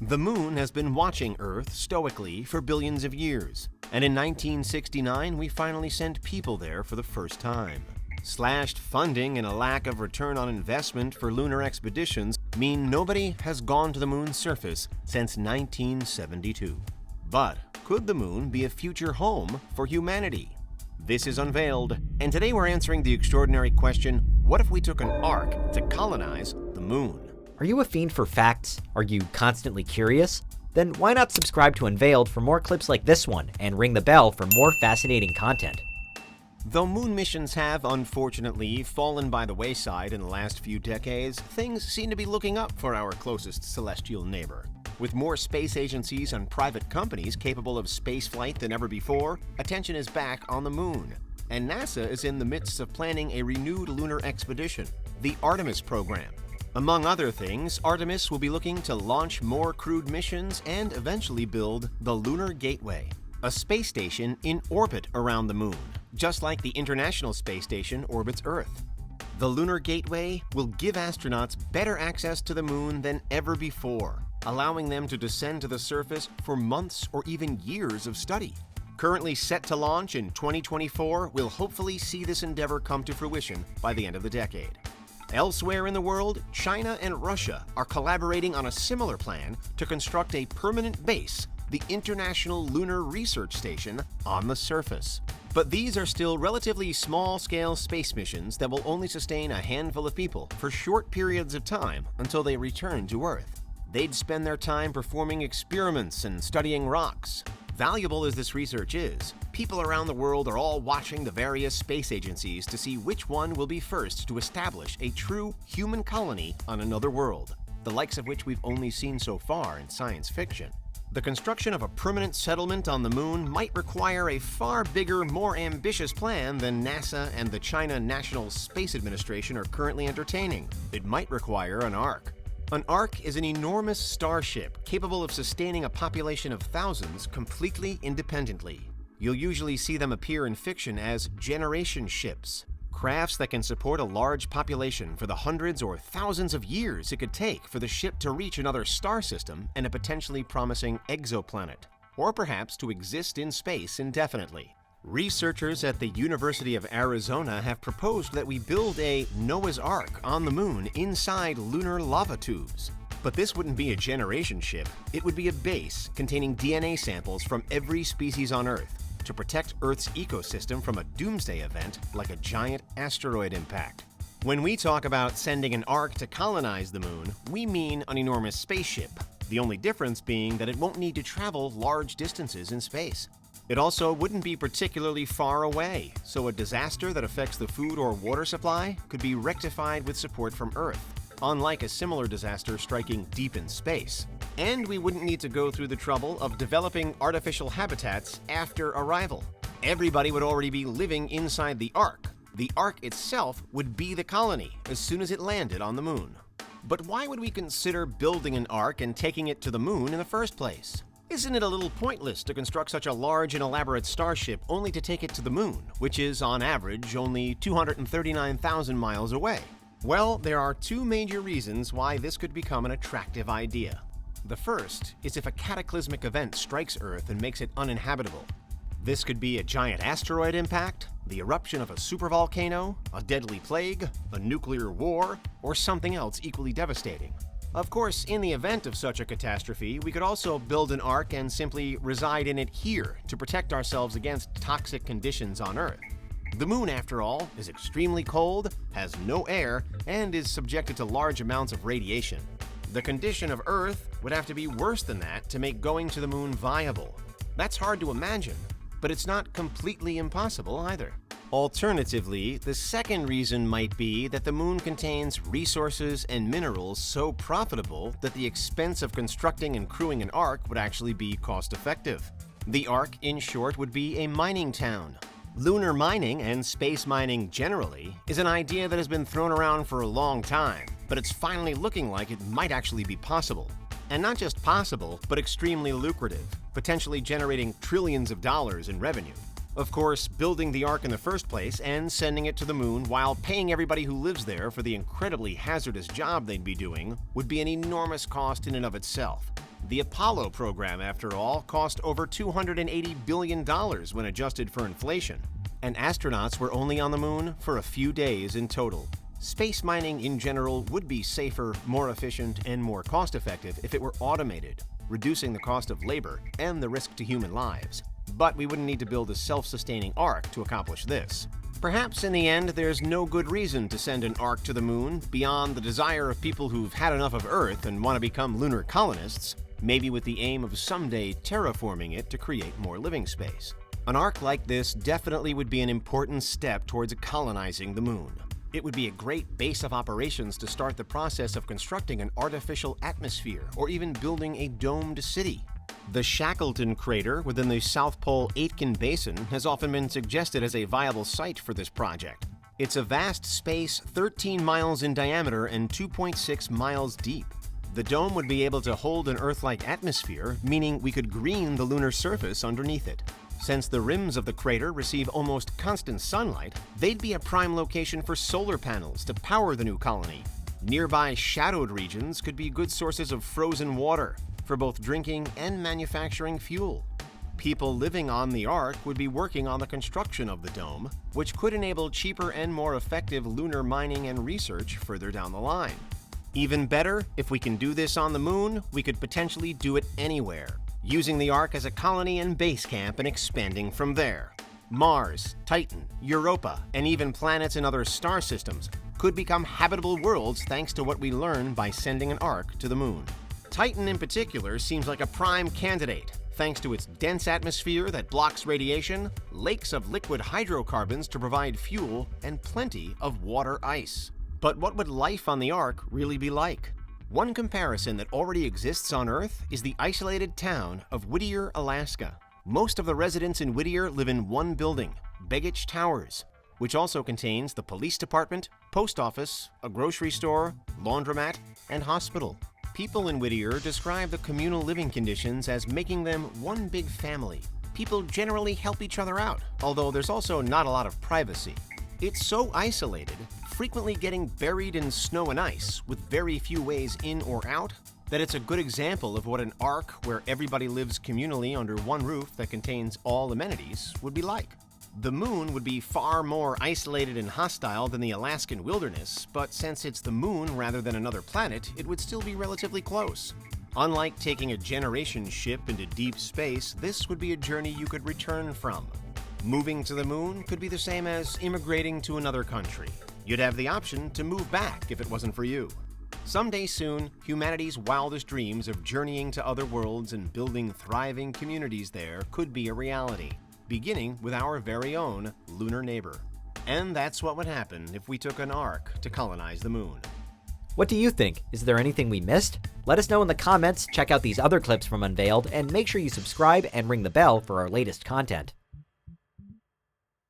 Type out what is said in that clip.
The moon has been watching Earth stoically for billions of years, and in 1969 we finally sent people there for the first time. Slashed funding and a lack of return on investment for lunar expeditions mean nobody has gone to the moon's surface since 1972. But could the moon be a future home for humanity? This is Unveiled, and today we're answering the extraordinary question, what if we took an ark to colonize the moon? Are you a fiend for facts? Are you constantly curious? Then why not subscribe to Unveiled for more clips like this one and ring the bell for more fascinating content? Though moon missions have, unfortunately, fallen by the wayside in the last few decades, things seem to be looking up for our closest celestial neighbor. With more space agencies and private companies capable of spaceflight than ever before, attention is back on the moon. And NASA is in the midst of planning a renewed lunar expedition, the Artemis program. Among other things, Artemis will be looking to launch more crewed missions and eventually build the Lunar Gateway, a space station in orbit around the moon, just like the International Space Station orbits Earth. The Lunar Gateway will give astronauts better access to the moon than ever before, allowing them to descend to the surface for months or even years of study. Currently set to launch in 2024, we'll hopefully see this endeavor come to fruition by the end of the decade. Elsewhere in the world, China and Russia are collaborating on a similar plan to construct a permanent base, the International Lunar Research Station, on the surface. But these are still relatively small-scale space missions that will only sustain a handful of people for short periods of time until they return to Earth. They'd spend their time performing experiments and studying rocks. Valuable as this research is, people around the world are all watching the various space agencies to see which one will be first to establish a true human colony on another world, the likes of which we've only seen so far in science fiction. The construction of a permanent settlement on the moon might require a far bigger, more ambitious plan than NASA and the China National Space Administration are currently entertaining. It might require an ark. An ark is an enormous starship capable of sustaining a population of thousands completely independently. You'll usually see them appear in fiction as generation ships, crafts that can support a large population for the hundreds or thousands of years it could take for the ship to reach another star system and a potentially promising exoplanet, or perhaps to exist in space indefinitely. Researchers at the University of Arizona have proposed that we build a Noah's Ark on the moon inside lunar lava tubes. But this wouldn't be a generation ship, it would be a base containing DNA samples from every species on Earth to protect Earth's ecosystem from a doomsday event like a giant asteroid impact. When we talk about sending an ark to colonize the moon, we mean an enormous spaceship, the only difference being that it won't need to travel large distances in space. It also wouldn't be particularly far away, so a disaster that affects the food or water supply could be rectified with support from Earth, unlike a similar disaster striking deep in space. And we wouldn't need to go through the trouble of developing artificial habitats after arrival. Everybody would already be living inside the ark. The ark itself would be the colony as soon as it landed on the moon. But why would we consider building an ark and taking it to the moon in the first place? Isn't it a little pointless to construct such a large and elaborate starship only to take it to the moon, which is, on average, only 239,000 miles away? Well, there are two major reasons why this could become an attractive idea. The first is if a cataclysmic event strikes Earth and makes it uninhabitable. This could be a giant asteroid impact, the eruption of a supervolcano, a deadly plague, a nuclear war, or something else equally devastating. Of course, in the event of such a catastrophe, we could also build an ark and simply reside in it here to protect ourselves against toxic conditions on Earth. The moon, after all, is extremely cold, has no air, and is subjected to large amounts of radiation. The condition of Earth would have to be worse than that to make going to the moon viable. That's hard to imagine, but it's not completely impossible either. Alternatively, the second reason might be that the moon contains resources and minerals so profitable that the expense of constructing and crewing an ark would actually be cost-effective. The ark, in short, would be a mining town. Lunar mining, and space mining generally, is an idea that has been thrown around for a long time, but it's finally looking like it might actually be possible. And not just possible, but extremely lucrative, potentially generating trillions of dollars in revenue. Of course, building the Ark in the first place and sending it to the moon while paying everybody who lives there for the incredibly hazardous job they'd be doing would be an enormous cost in and of itself. The Apollo program, after all, cost over $280 billion when adjusted for inflation, and astronauts were only on the moon for a few days in total. Space mining in general would be safer, more efficient, and more cost-effective if it were automated, reducing the cost of labor and the risk to human lives. But we wouldn't need to build a self-sustaining ark to accomplish this. Perhaps in the end, there's no good reason to send an ark to the moon beyond the desire of people who've had enough of Earth and want to become lunar colonists, maybe with the aim of someday terraforming it to create more living space. An ark like this definitely would be an important step towards colonizing the moon. It would be a great base of operations to start the process of constructing an artificial atmosphere or even building a domed city. The Shackleton crater within the South Pole Aitken Basin has often been suggested as a viable site for this project. It's a vast space 13 miles in diameter and 2.6 miles deep. The dome would be able to hold an Earth-like atmosphere, meaning we could green the lunar surface underneath it. Since the rims of the crater receive almost constant sunlight, they'd be a prime location for solar panels to power the new colony. Nearby shadowed regions could be good sources of frozen water for both drinking and manufacturing fuel. People living on the ark would be working on the construction of the dome, which could enable cheaper and more effective lunar mining and research further down the line. Even better, if we can do this on the moon, we could potentially do it anywhere, using the ark as a colony and base camp and expanding from there. Mars, Titan, Europa, and even planets in other star systems could become habitable worlds thanks to what we learn by sending an ark to the moon. Titan in particular seems like a prime candidate, thanks to its dense atmosphere that blocks radiation, lakes of liquid hydrocarbons to provide fuel, and plenty of water ice. But what would life on the ark really be like? One comparison that already exists on Earth is the isolated town of Whittier, Alaska. Most of the residents in Whittier live in one building, Begich Towers, which also contains the police department, post office, a grocery store, laundromat, and hospital. People in Whittier describe the communal living conditions as making them one big family. People generally help each other out, although there's also not a lot of privacy. It's so isolated, frequently getting buried in snow and ice with very few ways in or out, that it's a good example of what an ark where everybody lives communally under one roof that contains all amenities would be like. The moon would be far more isolated and hostile than the Alaskan wilderness, but since it's the moon rather than another planet, it would still be relatively close. Unlike taking a generation ship into deep space, this would be a journey you could return from. Moving to the moon could be the same as immigrating to another country. You'd have the option to move back if it wasn't for you. Someday soon, humanity's wildest dreams of journeying to other worlds and building thriving communities there could be a reality, beginning with our very own lunar neighbor. And that's what would happen if we took an ark to colonize the moon. What do you think? Is there anything we missed? Let us know in the comments, check out these other clips from Unveiled, and make sure you subscribe and ring the bell for our latest content.